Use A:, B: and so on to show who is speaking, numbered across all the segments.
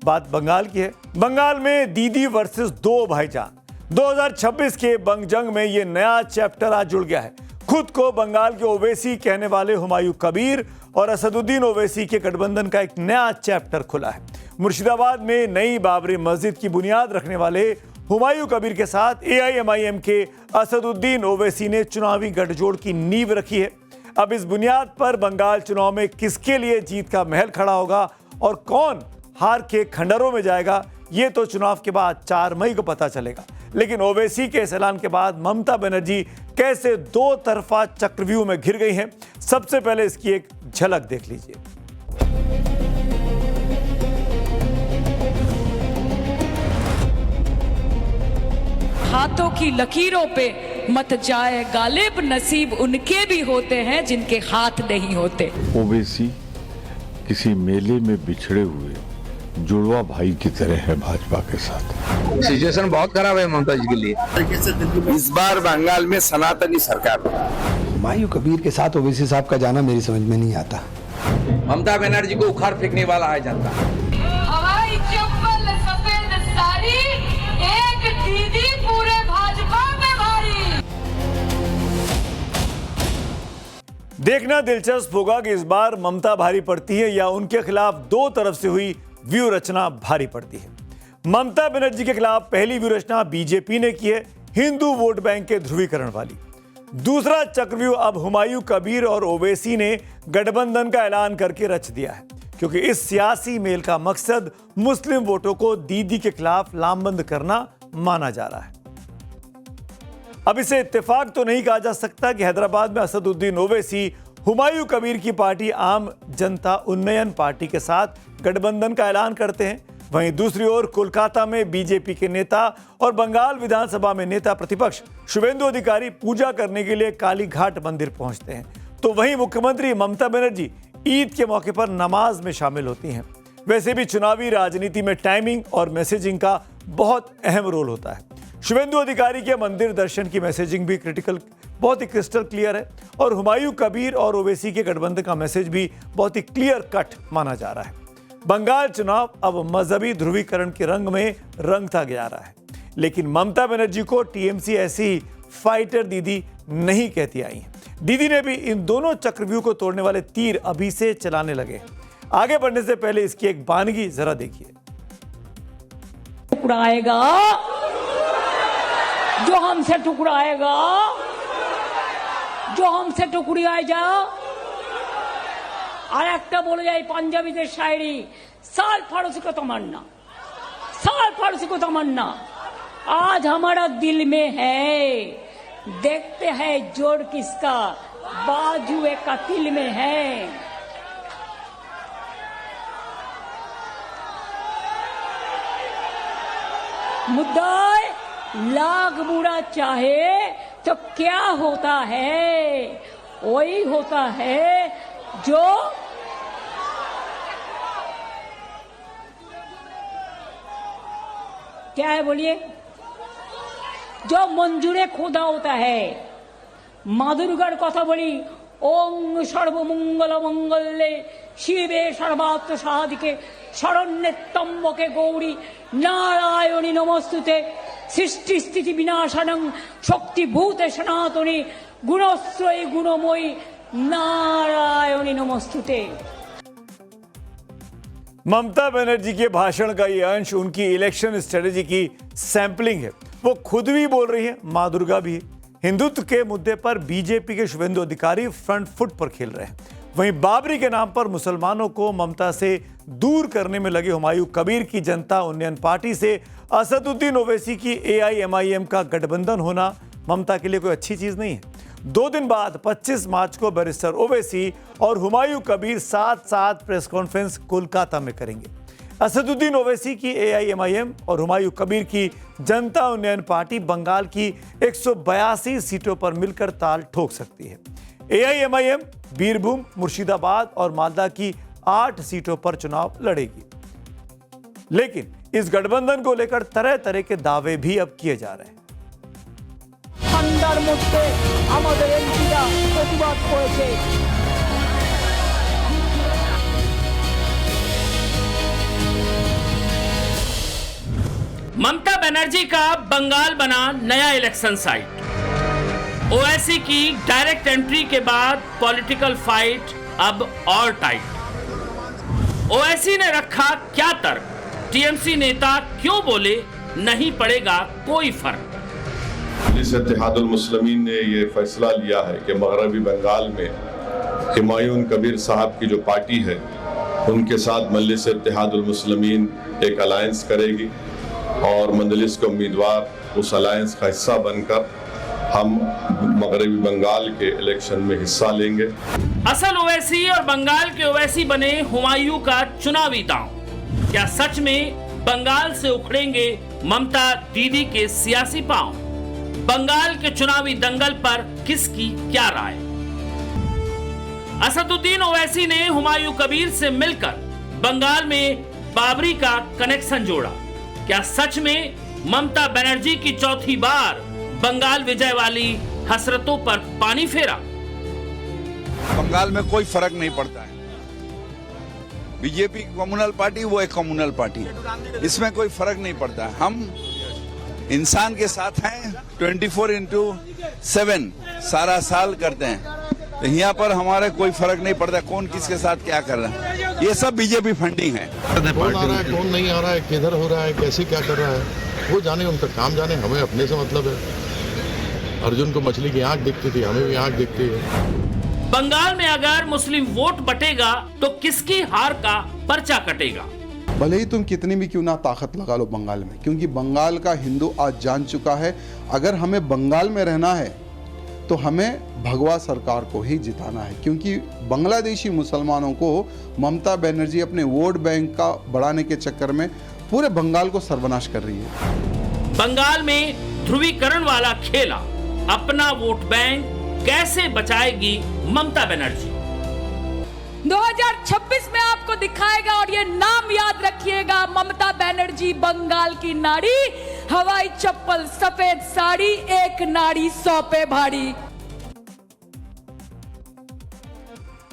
A: बात बंगाल की है। बंगाल में दीदी वर्सेस दो भाईजान 2026 के बंग जंग में ये नया चैप्टर आज जुड़ गया है। खुद को बंगाल के ओवैसी कहने वाले हुमायूं कबीर और असदुद्दीन ओवैसी के गठबंधन का एक नया चैप्टर खुला है। मुर्शिदाबाद में नई बाबरी मस्जिद की बुनियाद रखने वाले हुमायूं कबीर के साथ एआईएमआईएम के असदुद्दीन ओवैसी ने चुनावी गठजोड़ की नींव रखी है। अब इस बुनियाद पर बंगाल चुनाव में किसके लिए जीत का महल खड़ा होगा और कौन हार के खंडरों में जाएगा, ये तो चुनाव के बाद 4 मई को पता चलेगा। लेकिन ओवैसी के इस ऐलान के बाद ममता बनर्जी कैसे दो तरफा चक्रव्यूह में घिर गई हैं, सबसे पहले इसकी एक झलक देख लीजिए।
B: हाथों की लकीरों पे मत जाए गालिब, नसीब उनके भी होते हैं जिनके हाथ नहीं होते।
C: ओवैसी किसी मेले में बिछड़े हुए जुड़वा भाई की तरह है भाजपा के साथ।
D: सिचुएशन बहुत खराब है ममता जी के लिए।
E: इस बार बंगाल में सनातनी सरकार।
F: हुमायूं कबीर के साथ ओवैसी साहब का जाना मेरी समझ में नहीं आता।
D: ममता बनर्जी को उखाड़ फेंकने वाला है जनता।
G: हवाई चप्पल सफेद साड़ी, एक दीदी पूरे भाजपा में भारी।
A: देखना दिलचस्प होगा कि इस बार ममता भारी पड़ती है या उनके खिलाफ दो तरफ से हुई व्यू रचना भारी पड़ती है। ममता बनर्जी के खिलाफ पहली व्यू रचना बीजेपी ने की है, हिंदू वोट बैंक के ध्रुवीकरण वाली। दूसरा चक्रव्यूह अब हुमायूं कबीर और ओवैसी ने गठबंधन का ऐलान करके रच दिया है, क्योंकि इस सियासी मेल का मकसद मुस्लिम वोटों को दीदी के खिलाफ लामबंद करना माना जा रहा है। अब इसे इत्तेफाक तो नहीं कहा जा सकता कि हैदराबाद में असदुद्दीन ओवैसी हुमायूं कबीर की पार्टी आम जनता उन्नयन पार्टी के साथ गठबंधन का ऐलान करते हैं। वहीं दूसरी ओर कोलकाता में बीजेपी के नेता और बंगाल विधानसभा में नेता प्रतिपक्ष शुभेंदु अधिकारी पूजा करने के लिए कालीघाट मंदिर पहुंचते हैं, तो वहीं मुख्यमंत्री ममता बनर्जी ईद के मौके पर नमाज में शामिल होती हैं। वैसे भी चुनावी राजनीति में टाइमिंग और मैसेजिंग का बहुत अहम रोल होता है। शुभेंदु अधिकारी के मंदिर दर्शन की मैसेजिंग भी बहुत ही क्रिस्टल क्लियर है और हुमायूं कबीर और ओवैसी के गठबंधन का मैसेज भी बहुत ही क्लियर कट माना जा रहा है। बंगाल चुनाव अब मजहबी ध्रुवीकरण के रंग में रंगता जा रहा है, लेकिन ममता बनर्जी को टीएमसी ऐसी फाइटर दीदी नहीं कहती आई है। दीदी ने भी इन दोनों चक्रव्यूह को तोड़ने वाले तीर अभी से चलाने लगे। आगे बढ़ने से पहले इसकी एक बानगी जरा देखिए।
B: टुकड़ाएगा जो हमसे टुकड़ाएगा, जो हमसे टुकड़ियाए जाओ। আর একটা বলে যাই পাঞ্জাবিদের শায়রি, साल फारूसी को तमन्ना, साल फारूसी को तमन्ना आज हमारा दिल में है, देखते हैं जोड़ किसका बाजुए कतिल में है। मुद्दा लाख बुरा चाहे तो क्या होता है, वही होता है जो क्या है बोलिए, जो मंजूरे खुदा होता है। माँ दुर्गार कथा बोली, ओम सर्वमंगल मंगल्ये शिवे सर्वार्थ साधिके शरण्ये त्र्यंबके गौरी नारायणी नमस्तुते सृष्टि स्थिति विनाशनं शक्तिभूते सनातनी गुणश्रयी गुणमयी नारायणी नमस्तुते।
A: ममता बनर्जी के भाषण का ये अंश उनकी इलेक्शन स्ट्रेटेजी की सैंपलिंग है। वो खुद भी बोल रही है, मां दुर्गा भी है। हिंदुत्व के मुद्दे पर बीजेपी के शुभेंदु अधिकारी फ्रंट फुट पर खेल रहे हैं। वहीं बाबरी के नाम पर मुसलमानों को ममता से दूर करने में लगे हुमायूं कबीर की जनता उन्नयन पार्टी से असदुद्दीन ओवैसी की एआईएमआईएम का गठबंधन होना ममता के लिए कोई अच्छी चीज नहीं है। 2 दिन बाद 25 मार्च को बैरिस्टर ओवैसी और हुमायूं कबीर साथ साथ प्रेस कॉन्फ्रेंस कोलकाता में करेंगे। असदुद्दीन ओवैसी की एआईएमआईएम और हुमायूं कबीर की जनता उन्नयन पार्टी बंगाल की 182 सीटों पर मिलकर ताल ठोक सकती है। एआईएमआईएम बीरभूम, मुर्शिदाबाद और मालदा की 8 सीटों पर चुनाव लड़ेगी। लेकिन इस गठबंधन को लेकर तरह तरह के दावे भी अब किए जा रहे हैं।
B: ঠান্ডার মধ্যে আমাদের এমপিরা প্রতিবাদ করেছে।
H: बनर्जी का बंगाल बना नया इलेक्शन साइट। ओवैसी की डायरेक्ट एंट्री के बाद पॉलिटिकल फाइट अब और टाइट। ओवैसी ने रखा क्या तर्क, टीएमसी नेता क्यों बोले नहीं पड़ेगा कोई फर्क।
I: मजलिस इत्तेहादुल मुस्लिमीन ने ये फैसला लिया है कि मगरबी बंगाल में हुमायूं कबीर साहब की जो पार्टी है उनके साथ मजलिस इत्तेहादुल मुस्लिमीन एक अलायंस करेगी और मजलिस के उम्मीदवार उस अलायंस का हिस्सा बनकर हम मगरबी बंगाल के इलेक्शन में हिस्सा लेंगे।
H: असल ओवैसी और बंगाल के ओवैसी बने हुमायूं का चुनावी दांव। क्या सच में बंगाल से उखड़ेंगे ममता दीदी के सियासी पांव? बंगाल के चुनावी दंगल पर किसकी क्या राय? असदुद्दीन ओवैसी ने हुमायूं कबीर से मिलकर बंगाल में बाबरी का कनेक्शन जोड़ा। क्या सच में ममता बनर्जी की चौथी बार बंगाल विजय वाली हसरतों पर पानी फेरा?
J: बंगाल में कोई फर्क नहीं पड़ता है। बीजेपी कम्युनल पार्टी, वो एक कम्युनल पार्टी, इसमें कोई फर्क नहीं पड़ता है। हम इंसान के साथ हैं, 24/7 सारा साल करते हैं। तो यहाँ पर हमारे कोई फर्क नहीं पड़ता कौन किसके साथ क्या कर रहा है। ये सब बीजेपी फंडिंग है।
K: कौन आ रहा है, कौन नहीं आ रहा है, किधर हो रहा है, कैसे क्या कर रहा है, वो जाने, उनका काम जाने, हमें अपने से मतलब है। अर्जुन को मछली की आंख दिखती थी, हमें भी आंख दिखती है।
H: बंगाल में अगर मुस्लिम वोट बटेगा तो किसकी हार का पर्चा कटेगा?
L: भले ही तुम कितनी भी क्यों ना ताकत लगा लो बंगाल में, क्योंकि बंगाल का हिंदू आज जान चुका है अगर हमें बंगाल में रहना है तो हमें भगवा सरकार को ही जिताना है। क्योंकि बांग्लादेशी मुसलमानों को ममता बनर्जी अपने वोट बैंक का बढ़ाने के चक्कर में पूरे बंगाल को सर्वनाश कर रही है।
H: बंगाल में ध्रुवीकरण वाला खेला, अपना वोट बैंक कैसे बचाएगी ममता बनर्जी?
G: 2026 में आपको दिखाएगा और ये नाम याद रखिएगा, ममता बनर्जी बंगाल की नारी, हवाई चप्पल सफेद साड़ी, एक नारी 100 पे भारी।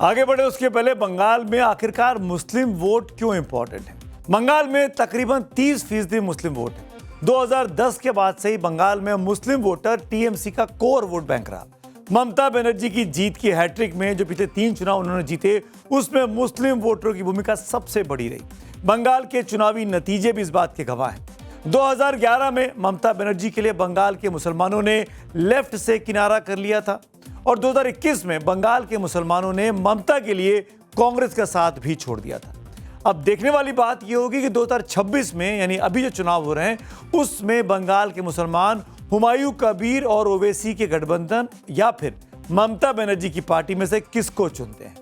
A: आगे बढ़े उसके पहले बंगाल में आखिरकार मुस्लिम वोट क्यों इंपॉर्टेंट है? बंगाल में तकरीबन 30% मुस्लिम वोट है। 2010 के बाद से ही बंगाल में मुस्लिम वोटर टीएमसी का कोर वोट बैंक रहा। ममता बनर्जी की जीत की हैट्रिक में जो पिछले 3 चुनाव उन्होंने जीते, उसमें मुस्लिम वोटरों की भूमिका सबसे बड़ी रही। बंगाल के चुनावी नतीजे भी इस बात के गवाह हैं। 2011 में ममता बनर्जी के लिए बंगाल के मुसलमानों ने लेफ्ट से किनारा कर लिया था और 2021 में बंगाल के मुसलमानों ने ममता के लिए कांग्रेस का साथ भी छोड़ दिया था। अब देखने वाली बात यह होगी कि 2026 में, यानी अभी जो चुनाव हो रहे हैं, उसमें बंगाल के मुसलमान हुमायूं कबीर और ओवैसी के गठबंधन या फिर ममता बनर्जी की पार्टी में से किसको चुनते हैं।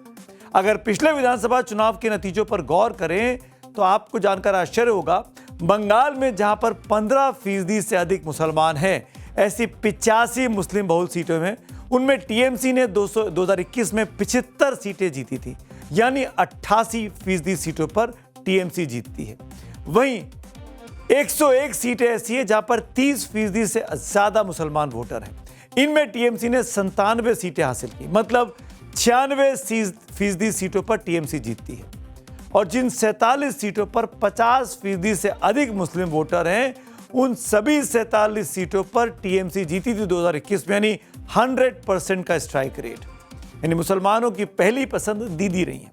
A: अगर पिछले विधानसभा चुनाव के नतीजों पर गौर करें तो आपको जानकर आश्चर्य होगा, बंगाल में जहां पर 15% से अधिक मुसलमान हैं, ऐसी 85 मुस्लिम बहुल सीटों में उनमें टीएमसी ने 2021 में 75 सीटें जीती थी, यानी 88% सीटों पर टीएमसी जीतती है। वहीं 101 सीटें ऐसी है जहां पर 30% से ज्यादा मुसलमान वोटर हैं। इनमें टीएमसी ने 97 सीटें हासिल की, मतलब 96% सीटों पर टीएमसी जीतती है। और जिन 47 सीटों पर 50% से अधिक मुस्लिम वोटर हैं, उन सभी 47 सीटों पर टीएमसी जीती थी 2021 में, यानी 100% का स्ट्राइक रेट, यानी मुसलमानों की पहली पसंद दीदी रही है।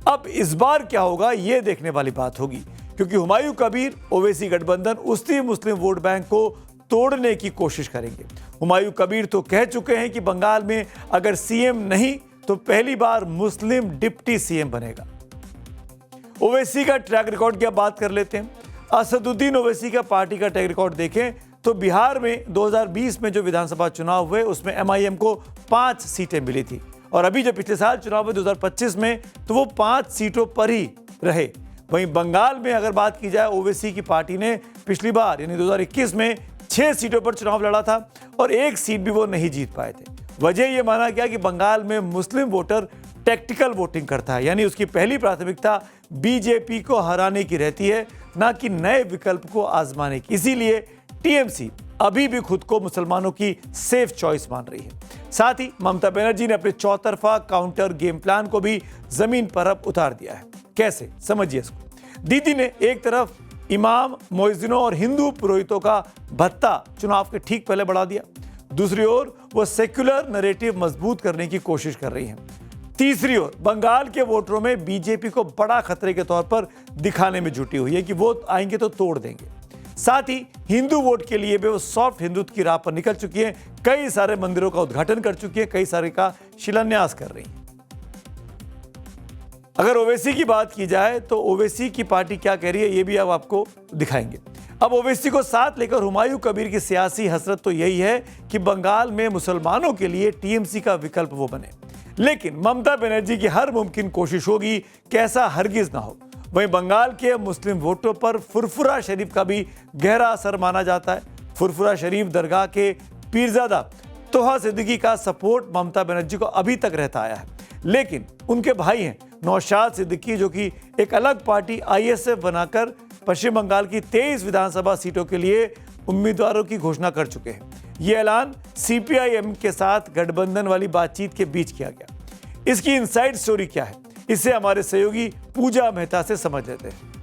A: अब इस बार क्या होगा, यह देखने वाली बात होगी, क्योंकि हुमायूं कबीर ओवैसी गठबंधन उसी मुस्लिम वोट बैंक को तोड़ने की कोशिश करेंगे। हुमायूं कबीर तो कह चुके हैं कि बंगाल में अगर सीएम नहीं तो पहली बार मुस्लिम डिप्टी सीएम बनेगा। ओवैसी का ट्रैक रिकॉर्ड की बात कर लेते हैं। असदुद्दीन ओवैसी का पार्टी का ट्रैक रिकॉर्ड देखें तो बिहार में 2020 में जो विधानसभा चुनाव हुए उसमें एमआईएम को 5 सीटें मिली थी, और अभी जो पिछले साल चुनाव हुए 2025 में, तो वो 5 सीटों पर ही रहे। वहीं बंगाल में अगर बात की जाए, ओवैसी की पार्टी ने पिछली बार यानी 2021 में 6 सीटों पर चुनाव लड़ा था और 1 सीट भी वो नहीं जीत पाए थे। वजह यह माना गया कि बंगाल में मुस्लिम वोटर टैक्टिकल वोटिंग करता है, यानी उसकी पहली प्राथमिकता बीजेपी को हराने की रहती है, ना कि नए विकल्प को आजमाने की। इसीलिए टीएमसी अभी भी खुद को मुसलमानों की सेफ चॉइस मान रही है। साथ ही ममता बनर्जी ने अपने चौतरफा काउंटर गेम प्लान को भी जमीन पर अब उतार दिया है। कैसे, समझिए इसको। दीदी ने एक तरफ इमाम, मुअज्जिनों और हिंदू पुरोहितों का भत्ता चुनाव के ठीक पहले बढ़ा दिया। दूसरी ओर वो सेक्युलर नैरेटिव मजबूत करने की कोशिश कर रही हैं। तीसरी ओर बंगाल के वोटरों में बीजेपी को बड़ा खतरे के तौर पर दिखाने में जुटी हुई है कि वो आएंगे तो तोड़ देंगे। साथ ही हिंदू वोट के लिए भी वो सॉफ्ट हिंदुत्व की राह पर निकल चुकी है। कई सारे मंदिरों का उद्घाटन कर चुकी है, कई सारे का शिलान्यास कर रही है। अगर ओवैसी की बात की जाए तो ओवैसी की पार्टी क्या कह रही है ये भी अब आपको दिखाएंगे। अब ओवैसी को साथ लेकर हुमायूं कबीर की सियासी हसरत तो यही है कि बंगाल में मुसलमानों के लिए टीएमसी का विकल्प वो बने, लेकिन ममता बनर्जी की हर मुमकिन कोशिश होगी कि ऐसा हरगिज ना हो। वहीं बंगाल के मुस्लिम वोटों पर फुरफुरा शरीफ का भी गहरा असर माना जाता है। फुरफुरा शरीफ दरगाह के पीरजादा तोहा सिद्दीकी का सपोर्ट ममता बनर्जी को अभी तक रहता आया है, लेकिन उनके भाई हैं नौशाद सिद्दीकी जो कि एक अलग पार्टी आईएसएफ बनाकर पश्चिम बंगाल की 23 विधानसभा सीटों के लिए उम्मीदवारों की घोषणा कर चुके हैं। ये ऐलान सीपीआई-एम के साथ गठबंधन वाली बातचीत के बीच किया गया। इसकी इनसाइड स्टोरी क्या है, इसे हमारे सहयोगी पूजा मेहता से समझ लेते हैं।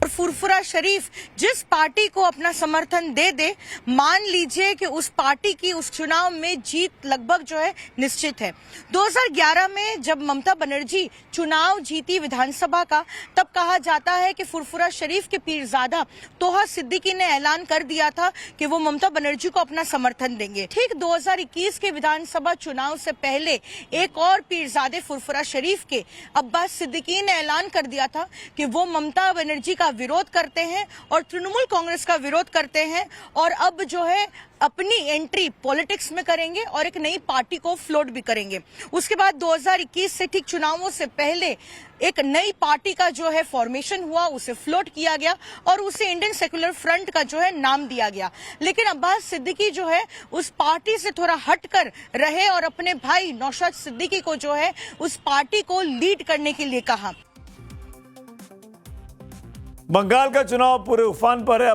M: और फुरफुरा शरीफ जिस पार्टी को अपना समर्थन दे दे, मान लीजिए कि उस पार्टी की उस चुनाव में जीत लगभग जो है निश्चित है। 2011 में जब ममता बनर्जी चुनाव जीती विधानसभा का, तब कहा जाता है कि फुरफुरा शरीफ के पीरजादा तोहा सिद्दीकी ने ऐलान कर दिया था कि वो ममता बनर्जी को अपना समर्थन देंगे। ठीक 2021 के विधानसभा चुनाव से पहले एक और पीरजादे फुरफुरा शरीफ के अब्बास सिद्दीकी ने ऐलान कर दिया था कि वो ममता बनर्जी का विरोध करते हैं और तृणमूल कांग्रेस का विरोध करते हैं, और अब जो है अपनी एंट्री पॉलिटिक्स में करेंगे और एक नई पार्टी को फ्लोट भी करेंगे। उसके बाद 2021 से ठीक चुनावों से पहले एक नई पार्टी का जो है फॉर्मेशन हुआ, उसे फ्लोट किया गया और उसे इंडियन सेक्युलर फ्रंट का जो है नाम दिया गया। लेकिन अब्बास सिद्दीकी जो है उस पार्टी से थोड़ा हटकर रहे और अपने भाई नौशाद सिद्दीकी को जो है उस पार्टी को लीड करने के लिए कहा।
A: बंगाल का चुनाव पूरे उफान पर है।